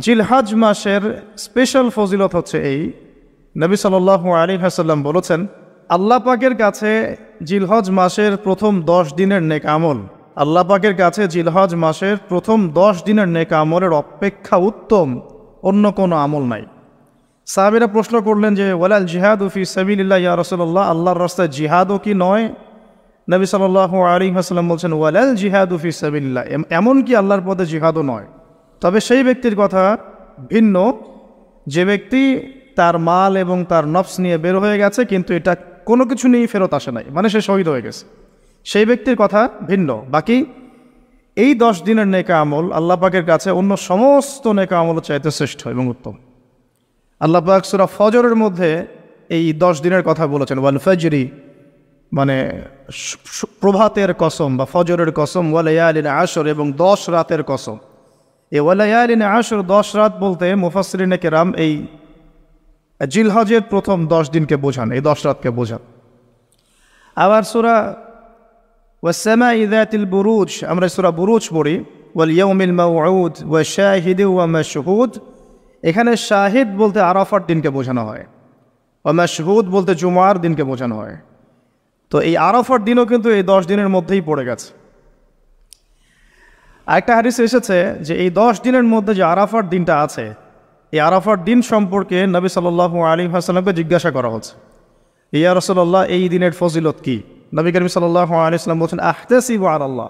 জিলহজ মাসের স্পেশাল ফজিলত হচ্ছে এই, নবী সাল্লাল্লাহু আলাইহি ওয়াসাল্লাম বলেছেন, আল্লাহ পাকের কাছে জিলহজ মাসের প্রথম 10 দিনের নেক আমল, আল্লাহ পাকের কাছে জিলহজ মাসের প্রথম 10 দিনের নেক আমলের অপেক্ষা উত্তম অন্য কোনো আমল নাই। সাহাবীরা প্রশ্ন করলেন যে ওয়ালাল জিহাদু ফি সাবিলিল্লাহ ইয়া রাসূলুল্লাহ, আল্লাহর রাস্তায় জিহাদও কি নয়? নবী সাল্লাল্লাহু আলাইহি ওয়াসাল্লাম বলছেন ওয়ালাল জিহাদু ফি সাবিলিল্লাহ, এমন কি আল্লাহর পথে জিহাদও নয়, তবে সেই ব্যক্তির কথা ভিন্ন যে ব্যক্তি তার মাল এবং তার নফস নিয়ে বের হয়ে গেছে কিন্তু এটা কোনো কিছু নিয়েই ফেরত আসে নাই, মানে সে শহীদ হয়ে গেছে, সেই ব্যক্তির কথা ভিন্ন। বাকি এই 10 দিনের নেকা আমল আল্লাহ পাকের কাছে অন্য সমস্ত নেকা আমল চাইতে শ্রেষ্ঠ এবং উত্তম। আল্লাহ পাক সূরা ফজরের মধ্যে এই 10 দিনের কথা বলেছেন, ওয়াল ফজরি মানে প্রভাতের কসম বা ফজরের কসম, ওয়া লায়ালিন আশর এবং 10 রাতের কসম। এই ওয়া লায়ালিন আশর 10 রাত বলতে মুফাসসিরিনে কেরাম এই জিলহজের প্রথম 10 দিনকে বোঝান, এই 10 রাতকে বোঝান। আবার সূরা ওয়াস সামাই যাতিল বুরুজ, আমরা সূরা বুরুজ পড়ি, ওয়াল ইয়াউমিল মাউউদ ওয়া শাহিদি ওয়া মাশহুদ, এখানে শাহিদ বলতে আরাফার দিনকে বোঝানো হয়, ওয়া মাশহুদ বলতে জুমার দিনকে বোঝানো হয়। তো এই আরাফার দিনও কিন্তু এই 10 দিনের মধ্যেই পড়ে গেছে। আরেকটা হাদিসে এসেছে যে এই 10 দিনের মধ্যে যে আরাফার দিনটা আছে, এই আরাফার দিন সম্পর্কে নবী সাল্লাল্লাহু আলাইহি ওয়াসাল্লামকে জিজ্ঞাসা করা হচ্ছে, ইয়া রাসূলুল্লাহ এই দিনের ফজিলত কি? নবী করিম সাল্লাল্লাহু আলাইহি ওয়াসাল্লাম বলছেন, আহতাসিবু আলাল্লাহ,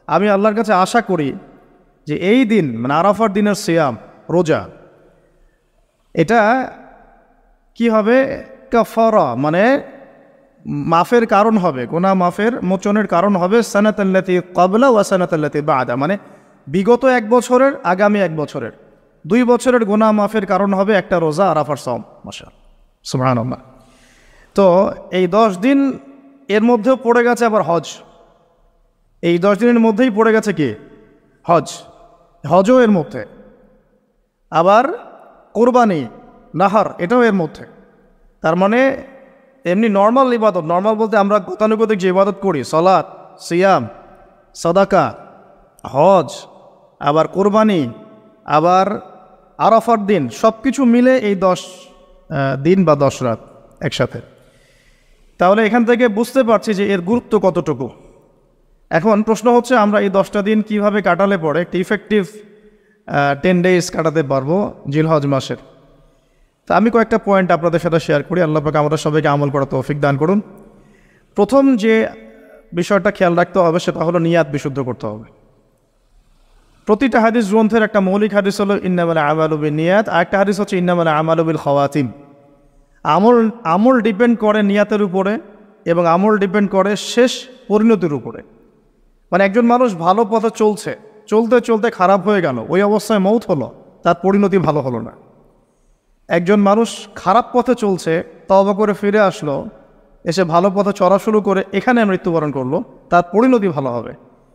আমি আল্লাহর কাছে আশা করি যে এই দিন মানে আরাফার দিনের সিয়াম রোজা, এটা কি হবে? কাফারা মানে মাফের কারণ হবে, গুনাহ মাফের মোচনের কারণ হবে, সানাতাল্লাতি ক্বাবলা ওয়া সানাতাল্লাতি বাদা, মানে বিগত 1 বছরের আগামী 1 বছরের 2 বছরের গুনাহ মাফের কারণ হবে একটা রোজা আরাফার সাওম। মাশাআল্লাহ, সুবহানাল্লাহ। তো এই 10 দিন এর মধ্যেও পড়ে গেছে আবার হজ, এই 10 দিনের মধ্যেই পড়ে গেছে কি? হজ, হজও এর মধ্যে, আবার কোরবানি নাহার এটাও এর মধ্যে। তার মানে এমনি নর্মাল ইবাদত, নর্মাল বলতে আমরা গতানুগতিক যে ইবাদত করি, সালাত, সিয়াম, সাদাকা, হজ, আবার কোরবানি, আবার আরাফার দিন, সব কিছু মিলে এই 10 দিন বা 10 রাত একসাথে। তাহলে এখান থেকে বুঝতে পারছি যে এর গুরুত্ব কতটুকু। এখন প্রশ্ন হচ্ছে আমরা এই 10টা দিন কিভাবে কাটালে পরে একটা ইফেক্টিভ 10 ডেজ কাটাতে পারবো জিলহজ মাসের। তা আমি কয়েকটা পয়েন্ট আপনাদের সাথে শেয়ার করি, আল্লাহ পাক আমাদের সবাইকে আমল করার তৌফিক দান করুন। প্রথম যে বিষয়টা খেয়াল রাখতে হবে সেটা হলো নিয়াত বিশুদ্ধ করতে হবে। প্রতিটা হাদিস গ্রন্থের একটা মৌলিক হাদিস হলো ইন্নামাল আমালু বিন্নিয়াত, আর একটা হাদিস হচ্ছে ইন্নামাল আমালু বিল খাওয়াতিম। আমল ডিপেন্ড করে নিয়াতের উপরে এবং আমল ডিপেন্ড করে শেষ পরিণতির উপরে। মানে একজন মানুষ ভালো পথে চলছে, চলতে চলতে খারাপ হয়ে গেল, ওই অবস্থায় মৌত হলো, তার পরিণতি ভালো হলো না। একজন মানুষ খারাপ পথে চলছে, তওবা করে ফিরে আসলো, এসে ভালো পথে চলা শুরু করে এখানে মৃত্যুবরণ করলো, তার পরিণতি ভালো হবে।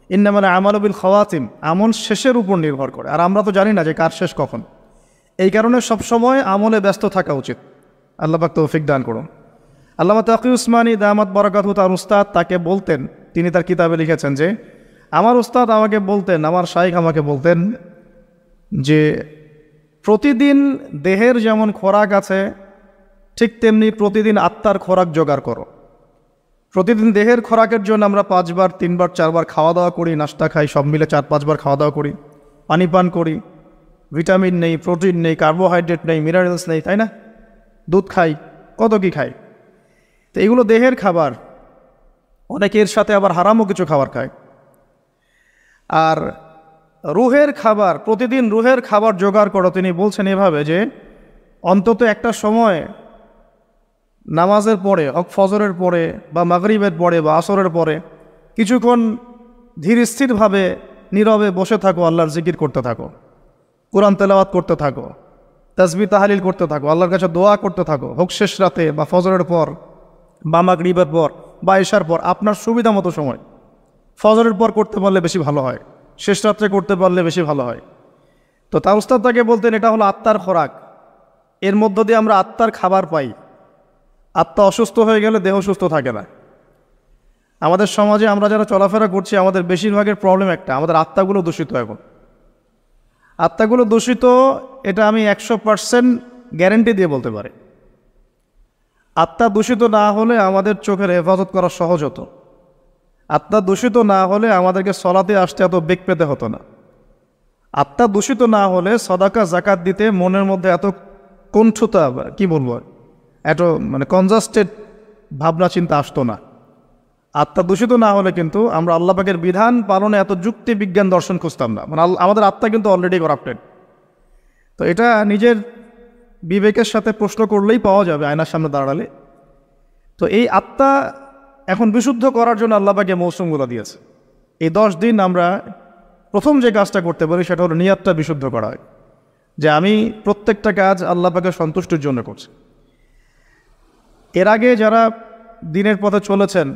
ইন্নামাল আমালু বিল খাওয়াতিম, আমল শেষের উপর নির্ভর করে, আর আমরা তো জানি না যে কার শেষ কখন। এই কারণে সবসময় আমলে ব্যস্ত থাকা উচিত। আল্লাহ পাক তৌফিক দান করুন। আল্লামা তাকি উসমানী দামাত বারাকাতহু তার উস্তাদ তাকে বলতেন, তিনি তার কিতাবে লিখেছেন যে আমার উস্তাদ আমাকে বলতেন, আমার শাইখ আমাকে বলতেন যে প্রতিদিন দেহের যেমন খোরাক আছে ঠিক তেমনি প্রতিদিন আত্মার খোরাক জোগাড় করো। প্রতিদিন দেহের খোরাকের জন্য আমরা 5 বার 3 বার 4 বার খাওয়া দাওয়া করি, নাস্তা খাই, সব মিলে 4-5 বার খাওয়া দাওয়া করি, পানি পান করি, ভিটামিন নেই, প্রোটিন নেই, কার্বোহাইড্রেট নেই, মিনারেলস নেই, তাই না? দুধ খাই, কত কি খাই। তো এগুলো দেহের খাবার, অনেকের সাথে আবার হারামও কিছু খাবার খায়। আর রুহের খাবার, প্রতিদিন রুহের খাবার জোগাড় করো। তিনি বলছেন এভাবে যে অন্তত একটা সময় নামাজের পরে, ফজরের পরে বা মাগরিবের পরে বা আসরের পরে কিছুক্ষণ ধীর স্থিরভাবে নীরবে বসে থাকো, আল্লাহর জিকির করতে থাকো, কোরআন তেলাওয়াত করতে থাকো, তাসবিহ তাহলিল করতে থাকো, আল্লাহর কাছে দোয়া করতে থাকো, হোক শেষ রাতে বা ফজরের পর বা মাগরিবের পর বা ইশার পর, আপনার সুবিধা মতো সময়। ফজরের পর করতে পারলে বেশি ভালো হয়, শেষ রাত্রে করতে পারলে বেশি ভালো হয়। তো তার উস্তাদ তাকে বলতেন এটা হলো আত্মার খোরাক, এর মধ্য দিয়ে আমরা আত্মার খাবার পাই। আত্মা অসুস্থ হয়ে গেলে দেহ সুস্থ থাকে না। আমাদের সমাজে আমরা যারা চলাফেরা করছি আমাদের বেশিরভাগের প্রবলেম একটা, আমাদের আত্মাগুলো দূষিত। এখন আত্মাগুলো দূষিত, এটা আমি 100% গ্যারেন্টি দিয়ে বলতে পারি। আত্মা দূষিত না হলে আমাদের চোখের হেফাজত করা সহজ হতো। আত্মা দূষিত না হলে আমাদেরকে সলাতে আসতে এত বেগ পেতে হতো না। আত্মা দূষিত না হলে সদাকা জাকাত দিতে মনের মধ্যে এত কণ্ঠতা, কি বলবো, এত মানে কনজাস্টেড ভাবনা চিন্তা আসতো না। আত্মা দূষিত না হলে কিন্তু আমরা আল্লাহ পাকের বিধান পালনে এত যুক্তি বিজ্ঞান দর্শন খুঁজতাম না। মানে আমাদের আত্মা কিন্তু অলরেডি করাপ্টেড। তো এটা নিজের বিবেকের সাথে প্রশ্ন করলেই পাওয়া যাবে আয়নার সামনে দাঁড়ালে। তো এই আত্মা এখন বিশুদ্ধ করার জন্য আল্লাহ পাকে মৌসুমগুলো দিয়েছে। এই 10 দিন আমরা প্রথম যে কাজটা করতে পারি সেটা হলো নিয়াতটা বিশুদ্ধ করা হয়, যে আমি প্রত্যেকটা কাজ আল্লাহ পাকের সন্তুষ্টির জন্য করছি। এর আগে যারা দিনের পথে চলেছেন,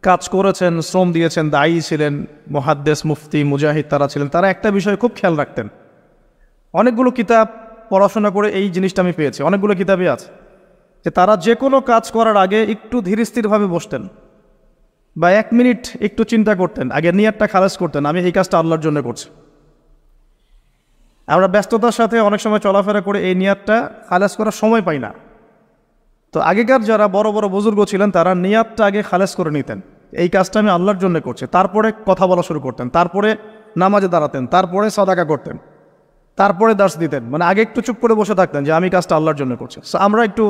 কাজ করেছেন, শ্রম দিয়েছেন, দায়ী ছিলেন, মুহাদ্দিস, মুফতি, মুজাহিদ তারা ছিলেন, তারা একটা বিষয় খুব খেয়াল রাখতেন। অনেকগুলো কিতাব পড়াশোনা করে এই জিনিসটা আমি পেয়েছি, অনেকগুলো কিতাবই আছে, যে তারা যে কোনো কাজ করার আগে একটু ধীরস্থিরভাবে বসতেন বা 1 মিনিট একটু চিন্তা করতেন, আগে নিয়াতটা খালাস করতেন, আমি এই কাজটা আল্লাহর জন্য করছি। আমরা ব্যস্ততার সাথে অনেক সময় চলাফেরা করে এই নিয়াতটা খালাস করার সময় পাই না। তো আগেকার যারা বড় বড় বুজুর্গ ছিলেন তারা নিয়াতটা আগে খালাস করে নিতেন, এই কাজটা আমি আল্লাহর জন্য করছি। তারপরে কথা বলা শুরু করতেন, তারপরে নামাজে দাঁড়াতেন, তারপরে সাদাকা করতেন, তারপরে দার্স দিতেন। মানে আগে একটু চুপ করে বসে থাকতেন যে আমি কাজটা আল্লাহর জন্য করছি। সো আমরা একটু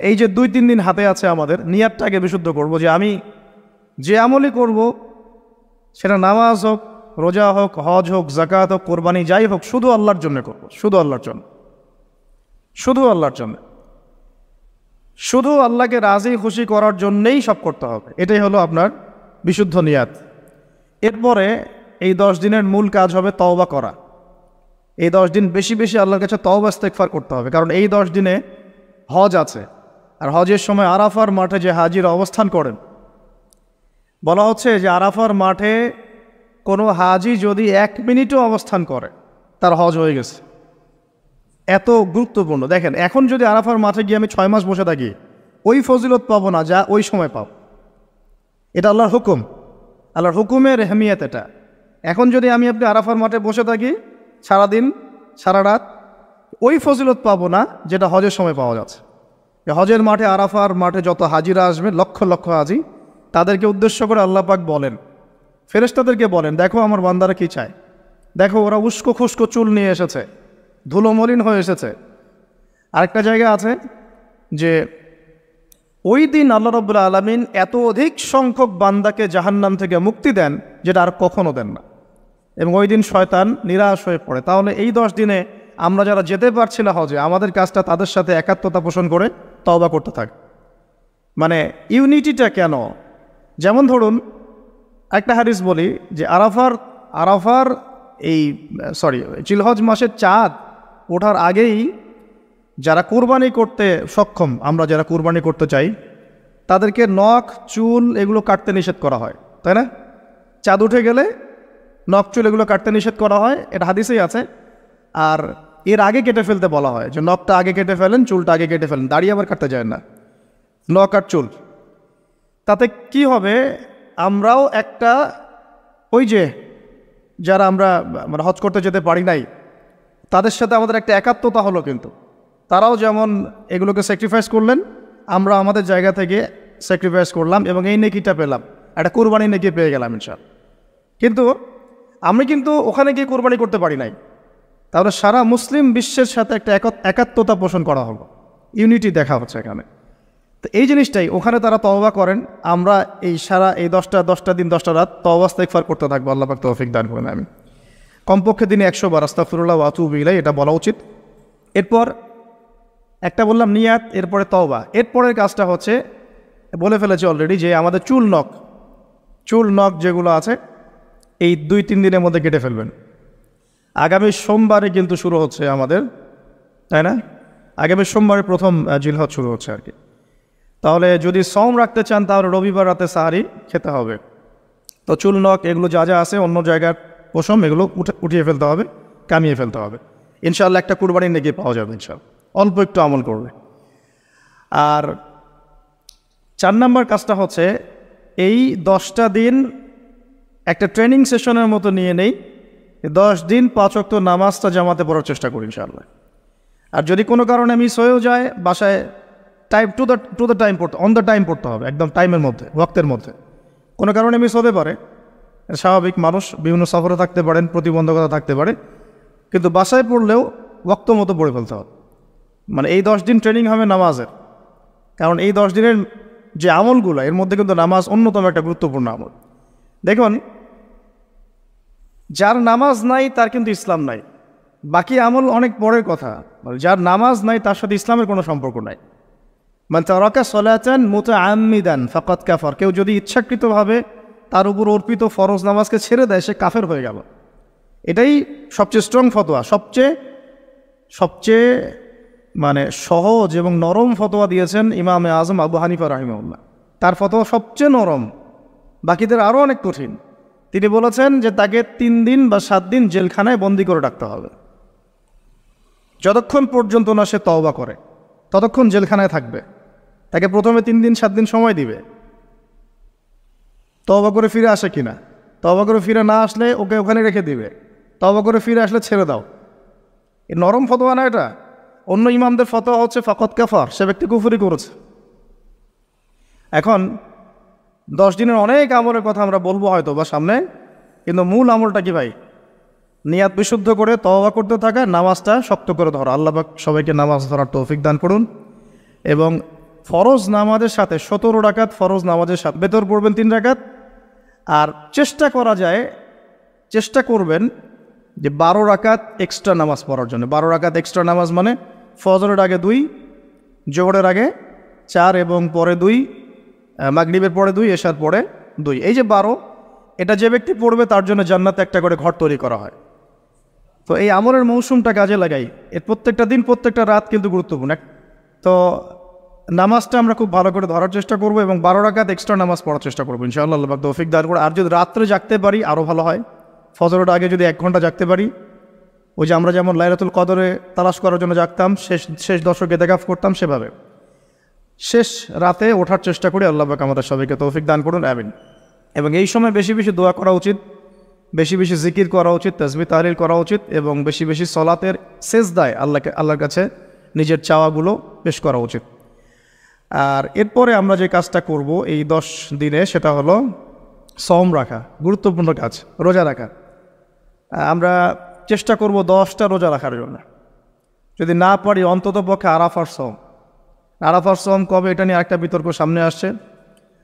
এই যে 2-3 দিন হাতে আছে আমাদের, নিয়াতটা আগে বিশুদ্ধ করব, যে আমি যে আমলই করব সেটা নামাজ হোক, রোজা হোক, হজ হোক, জাকাত হোক, কোরবানি যাই হোক, শুধু আল্লাহর জন্য করব, শুধু আল্লাহর জন্য, শুধু আল্লাহর জন্য, শুধু আল্লাহকে রাজি খুশি করার জন্যেই সব করতে হবে। এটাই হলো আপনার বিশুদ্ধ নিয়াত। এরপরে এই 10 দিনের মূল কাজ হবে তওবা করা। এই 10 দিন বেশি বেশি আল্লাহর কাছে তওবা ইস্তেগফার করতে হবে, কারণ এই 10 দিনে হজ আছে। আর হজের সময় আরাফার মাঠে যে হাজিরা অবস্থান করেন, বলা হচ্ছে যে আরাফার মাঠে কোনো হাজি যদি 1 মিনিটও অবস্থান করে তার হজ হয়ে গেছে। এত গুরুত্বপূর্ণ। দেখেন, এখন যদি আরাফার মাঠে গিয়ে আমি 6 মাস বসে থাকি, ওই ফজিলত পাবো না যা ওই সময় পাবো। এটা আল্লাহর হুকুম, আল্লাহর হুকুমের এহমিয়ত এটা। এখন যদি আমি আপনি আরাফার মাঠে বসে থাকি সারাদিন সারা রাত, ওই ফজিলত পাবো না যেটা হজের সময় পাওয়া যাচ্ছে। হজের মাঠে, আরাফার মাঠে যত হাজিরা আসবে, লক্ষ লক্ষ হাজি, তাদেরকে উদ্দেশ্য করে আল্লাহ পাক বলেন, ফেরেশতাদেরকে বলেন, দেখো আমার বান্দারা কি চায়, দেখো ওরা উস্কো খুস্কো চুল নিয়ে এসেছে, ধুলো মলিন হয়ে এসেছে। আরেকটা জায়গা আছে যে ওই দিন আল্লাহ রাব্বুল আলামিন এত অধিক সংখ্যক বান্দাকে জাহান্নাম থেকে মুক্তি দেন যেটা আর কখনো দেন না, এবং ওই দিন শয়তান নিরাশ হয়ে পড়ে। তাহলে এই 10 দিনে আমরা যারা যেতে পারছি না হজে, আমাদের কাজটা তাদের সাথে একাত্মতা পোষণ করে তওবা করতে থাকে। মানে ইউনিটিটা কেন? যেমন ধরুন একটা হাদিস বলি যে আরাফার জিলহজ মাসের চাঁদ ওঠার আগেই যারা কুরবানি করতে সক্ষম, আমরা যারা কুরবানি করতে চাই, তাদেরকে নখ, চুল এগুলো কাটতে নিষেধ করা হয়, তাই না? চাঁদ উঠে গেলে নখ, চুল এগুলো কাটতে নিষেধ করা হয়, এটা হাদিসেই আছে। আর এর আগে কেটে ফেলতে বলা হয়, যে নখটা আগে কেটে ফেলেন, চুলটা আগে কেটে ফেলেন, দাড়ি আবার কাটতে যায় না, নখ আর চুল। তাতে কি হবে, আমরাও একটা, ওই যে যারা আমরা মানে হজ করতে যেতে পারি নাই, তাদের সাথে আমাদের একটা একাত্মতা হলো। কিন্তু তারাও যেমন এগুলোকে স্যাক্রিফাইস করলেন, আমরা আমাদের জায়গা থেকে স্যাক্রিফাইস করলাম এবং এই নেকিটা পেলাম, একটা কোরবানি নেকি পেয়ে গেলাম ইনশাআল্লাহ। কিন্তু আমি কিন্তু ওখানে গিয়ে কোরবানি করতে পারি নাই, তাহলে সারা মুসলিম বিশ্বের সাথে একটা একাত্মতা পোষণ করা হলো, ইউনিটি দেখা হচ্ছে এখানে। তো এই জিনিসটাই ওখানে তারা তওবা করেন, আমরা এই সারা এই 10টা দিন 10টা রাত তওবা ইস্তেগফার করতে থাকবো। আল্লাহ পাক তৌফিক দান করেন। আমি কমপক্ষে দিনে 100 বার আস্তাগফিরুল্লাহ ওয়া আতুবু ইলাইহি এটা বলা উচিত। এরপর একটা বললাম নিয়াত, এরপরে তওবা। এরপরের কাজটা হচ্ছে, বলে ফেলেছি অলরেডি, যে আমাদের চুল নখ যেগুলো আছে এই 2-3 দিনের মধ্যে কেটে ফেলবেন। আগামী সোমবারে কিন্তু শুরু হচ্ছে আমাদের, তাই না? আগামী সোমবারে প্রথম জিলহজ শুরু হচ্ছে আর কি। তাহলে যদি সওম রাখতে চান তাহলে রবিবার রাতে সাহারি খেতে হবে। তো চুল নখ এগুলো যা যা আছে অন্য জায়গার পশম, এগুলো উঠিয়ে ফেলতে হবে, কামিয়ে ফেলতে হবে। ইনশাআল্লাহ একটা কুরবানি নেকি পাওয়া যাবে ইনশাআল্লাহ, অল্প একটু আমল করবে। আর 4 নম্বর কাজটা হচ্ছে, এই 10টা দিন একটা ট্রেনিং সেশনের মতো নিয়ে নেই, 10 দিন 5 ওয়াক্ত নামাজটা জামাতে পড়ার চেষ্টা করি ইনশাআল্লাহ। আর যদি কোনো কারণে মিস হয়েও যায়, বাসায় টাইম টু দ্য টাইম পড়তে, অন দ্য টাইম পড়তে হবে, একদম টাইমের মধ্যে, ওয়াক্তের মধ্যে। কোনো কারণে মিস হতে পারে, স্বাভাবিক, মানুষ বিভিন্ন সফরে থাকতে পারেন, প্রতিবন্ধকতা থাকতে পারে, কিন্তু বাসায় পড়লেও ওয়াক্ত মতো পড়ে ফেলতে হবে। মানে এই 10 দিন ট্রেনিং হবে নামাজের, কারণ এই 10 দিনের যে আমলগুলো, এর মধ্যে কিন্তু নামাজ অন্যতম একটা গুরুত্বপূর্ণ আমল। দেখুন, যার নামাজ নাই তার কিন্তু ইসলাম নাই, বাকি আমল অনেক পরের কথা। যার নামাজ নাই তার সাথে ইসলামের কোনো সম্পর্ক নাই। মান তারাকা সালাতান মুতাআম্মিদান ফাকাদ কাফার, কেউ যদি ইচ্ছাকৃতভাবে তার উপর অর্পিত ফরজ নামাজকে ছেড়ে দেয়, সে কাফের হয়ে গেল। এটাই সবচেয়ে স্ট্রং ফতোয়া, সবচেয়ে মানে সহজ এবং নরম ফতোয়া দিয়েছেন ইমামে আজম আবু হানিফা রাহিমাহুল্লাহ। তার ফতোয়া সবচেয়ে নরম, বাকিদের আরও অনেক কঠিন। তিনি বলেছেন যে তাকে 3 দিন বা 7 দিন জেলখানায় বন্দি করে রাখতে হবে। যতক্ষণ পর্যন্ত না সে তওবা করে ততক্ষণ জেলখানায় থাকবে। তাকে প্রথমে 3 দিন 7 দিন সময় দিবে, তওবা করে ফিরে আসে কিনা। তওবা করে ফিরে না আসলে ওকে ওখানে রেখে দিবে, তওবা করে ফিরে আসলে ছেড়ে দাও। এ নরম ফতোয়া না এটা। অন্য ইমামদের ফতোয়া হচ্ছে ফাকাদ কাফার, সে ব্যক্তি কুফরি করেছে। এখন 10 দিনের অনেক আমলের কথা আমরা বলবো হয়তো বা সামনে, কিন্তু মূল আমলটা কি ভাই? নিয়াত বিশুদ্ধ করে তওবা করতে থাকা, নামাজটা শক্ত করে ধরা। আল্লাহ পাক সবাইকে নামাজ ধরার তৌফিক দান করুন। এবং ফরজ নামাজের সাথে 17 রাকাত ফরজ নামাজের সাথে বেতর পড়বেন 3 রাকাত। আর চেষ্টা করবেন যে 12 রাকাত এক্সট্রা নামাজ পড়ার জন্য। 12 রাকাত এক্সট্রা নামাজ মানে ফজরের আগে 2, জোহরের আগে 4 এবং পরে 2, মাগরিবের পরে 2, এশার পরে 2। এই যে 12, এটা যে ব্যক্তি পড়বে তার জন্য জান্নাতে একটা করে ঘর তৈরি করা হয়। তো এই আমলের মৌসুমটা কাজে লাগাই। এর প্রত্যেকটা দিন, প্রত্যেকটা রাত কিন্তু গুরুত্বপূর্ণ। তো নামাজটা আমরা খুব ভালো করে ধরার চেষ্টা করব এবং 12 রাকাত এক্সট্রা নামাজ পড়ার চেষ্টা করবো ইনশাআল্লাহ। আল্লাহ পাক তৌফিক দান করে। আর যদি রাত্রে জাগতে পারি আরও ভালো হয়। ফজরের আগে যদি 1 ঘন্টা জাগতে পারি, ওই যে আমরা যেমন লাইলাতুল কদরে তালাশ করার জন্য জাগতাম, শেষ দশকে ইতিকাফ করতাম, সেভাবে শেষ রাতে ওঠার চেষ্টা করি। আল্লাহ পাক আমাদের সবাইকে তৌফিক দান করুন, আমিন। এবং এই সময় বেশি বেশি দোয়া করা উচিত, বেশি বেশি জিকির করা উচিত, তাসবিহ তাহলিল করা উচিত এবং বেশি বেশি সলাতের সেজদায় আল্লাহর কাছে নিজের চাওয়াগুলো পেশ করা উচিত। আর এরপরে আমরা যে কাজটা করব এই 10 দিনে, সেটা হলো সওম রাখা, গুরুত্বপূর্ণ কাজ, রোজা রাখা। আমরা চেষ্টা করব 10টা রোজা রাখার জন্য। যদি না পারি অন্তত পক্ষে আরাফার সওম কবে, এটা নিয়ে একটা বিতর্ক সামনে আসছে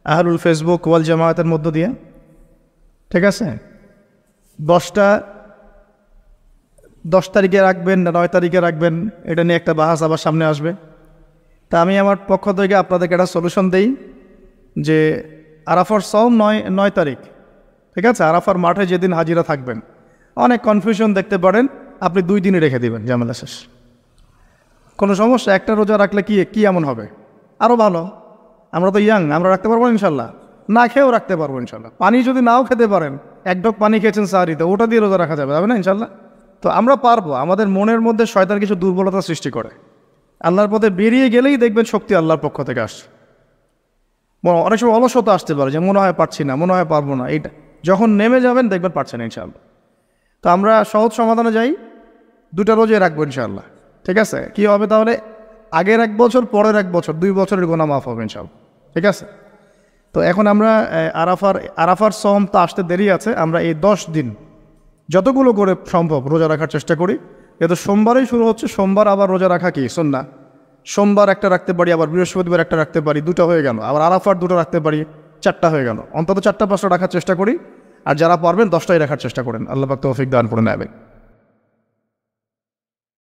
আহলুল ফেসবুক ওয়াল জামায়াতের মধ্য দিয়ে। ঠিক আছে, 10 তারিখে রাখবেন না 9 তারিখে রাখবেন, এটা নিয়ে একটা বাহাস আবার সামনে আসবে। তা আমি আমার পক্ষ থেকে আপনাদেরকে একটা সলিউশন দেই যে আরাফার সওম 9 তারিখ। ঠিক আছে, আরাফার মাঠে যেদিন হাজিরা থাকবেন। অনেক কনফিউশন দেখতে পারেন, আপনি 2 দিনই রেখে দেবেন, ঝামেলা শেষ, কোনো সমস্যা। একটা রোজা রাখলে কি এমন হবে? আরও ভালো। আমরা তো ইয়াং, আমরা রাখতে পারবো ইনশাল্লাহ, না খেয়েও রাখতে পারবো ইনশাল্লাহ। পানি যদি নাও খেতে পারেন, 1 ঢোক পানি খেয়েছেন সাহারিতে, ওটা দিয়ে রোজা রাখা যাবে না ইনশাল্লাহ? তো আমরা পারবো। আমাদের মনের মধ্যে শয়তান কিছু দুর্বলতা সৃষ্টি করে, আল্লাহর পথে বেরিয়ে গেলেই দেখবেন শক্তি আল্লাহর পক্ষ থেকে আসছে। অনেক সময় অলসতা আসতে পারে যে মনে হয় পারছি না, মনে হয় পারবো না, এইটা যখন নেমে যাবেন দেখবেন পারছেন ইনশাআল্লাহ। তো আমরা সহজ সমাধানে যাই, 2টা রোজে রাখবো ইনশাআল্লাহ। ঠিক আছে, কি হবে তাহলে? আগের 1 বছর, পরের 1 বছর, 2 বছরের গুনাহ মাফ হবে ইনশাআল্লাহ। ঠিক আছে, তো এখন আমরা আরাফার সওম তো আসতে দেরি আছে। আমরা এই 10 দিন যতগুলো করে সম্ভব রোজা রাখার চেষ্টা করি। যেহেতু সোমবারেই শুরু হচ্ছে, সোমবার আবার রোজা রাখা কি সুন্নাহ। সোমবার একটা রাখতে পারি, আবার বৃহস্পতিবার একটা রাখতে পারি, 2টা হয়ে গেল। আবার আরাফার 2টা রাখতে পারি, 4টা হয়ে গেল। অন্তত 4টা 5টা রাখার চেষ্টা করি। আর যারা পারবেন 10টাই রাখার চেষ্টা করেন। আল্লাহ পাক তৌফিক দান করে নেবেন।